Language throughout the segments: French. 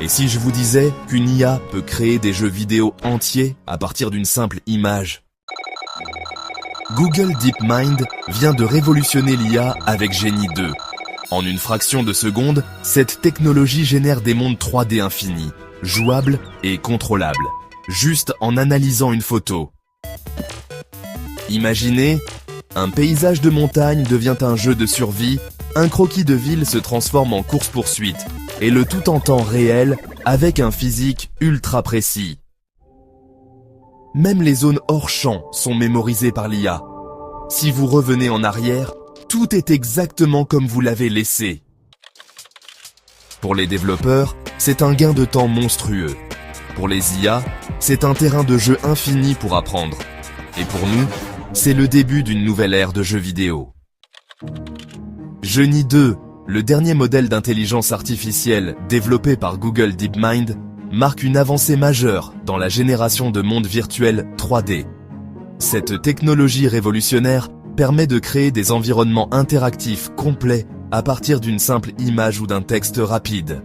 Et si je vous disais qu'une IA peut créer des jeux vidéo entiers à partir d'une simple image? Google DeepMind vient de révolutionner l'IA avec Genie 2. En une fraction de seconde, cette technologie génère des mondes 3D infinis, jouables et contrôlables, juste en analysant une photo. Imaginez, un paysage de montagne devient un jeu de survie, un croquis de ville se transforme en course-poursuite, et le tout en temps réel avec un physique ultra précis. Même les zones hors champ sont mémorisées par l'IA. Si vous revenez en arrière, tout est exactement comme vous l'avez laissé. Pour les développeurs, c'est un gain de temps monstrueux. Pour les IA, c'est un terrain de jeu infini pour apprendre. Et pour nous, c'est le début d'une nouvelle ère de jeux vidéo. Genie 2, le dernier modèle d'intelligence artificielle développé par Google DeepMind, marque une avancée majeure dans la génération de mondes virtuels 3D. Cette technologie révolutionnaire permet de créer des environnements interactifs complets à partir d'une simple image ou d'un texte rapide,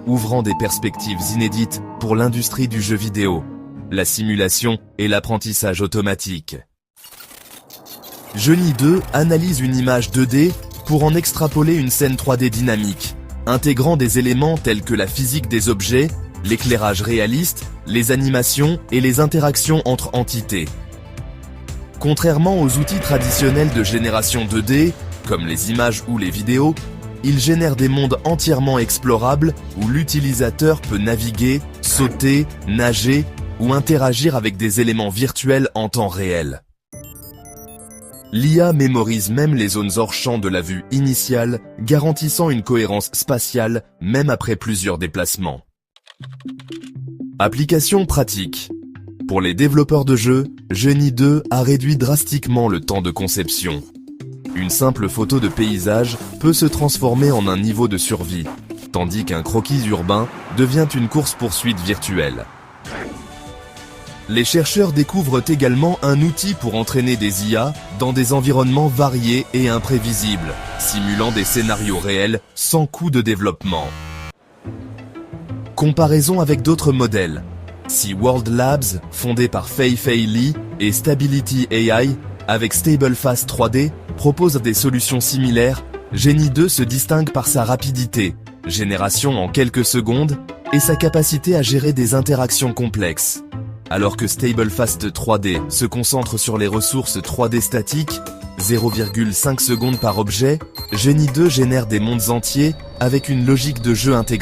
ouvrant des perspectives inédites pour l'industrie du jeu vidéo, la simulation et l'apprentissage automatique. Genie 2 analyse une image 2D pour en extrapoler une scène 3D dynamique, intégrant des éléments tels que la physique des objets, l'éclairage réaliste, les animations et les interactions entre entités. Contrairement aux outils traditionnels de génération 2D, comme les images ou les vidéos, il génère des mondes entièrement explorables où l'utilisateur peut naviguer, sauter, nager ou interagir avec des éléments virtuels en temps réel. L'IA mémorise même les zones hors champ de la vue initiale, garantissant une cohérence spatiale même après plusieurs déplacements. Application pratique. Pour les développeurs de jeux, Genie 2 a réduit drastiquement le temps de conception. Une simple photo de paysage peut se transformer en un niveau de survie, tandis qu'un croquis urbain devient une course-poursuite virtuelle. Les chercheurs découvrent également un outil pour entraîner des IA dans des environnements variés et imprévisibles, simulant des scénarios réels sans coût de développement. Comparaison avec d'autres modèles. Si World Labs, fondé par Fei-Fei Li, et Stability AI, avec StableFast 3D, propose des solutions similaires, Genie 2 se distingue par sa rapidité, génération en quelques secondes, et sa capacité à gérer des interactions complexes. Alors que StableFast 3D se concentre sur les ressources 3D statiques, 0,5 secondes par objet, Genie 2 génère des mondes entiers avec une logique de jeu intégrée.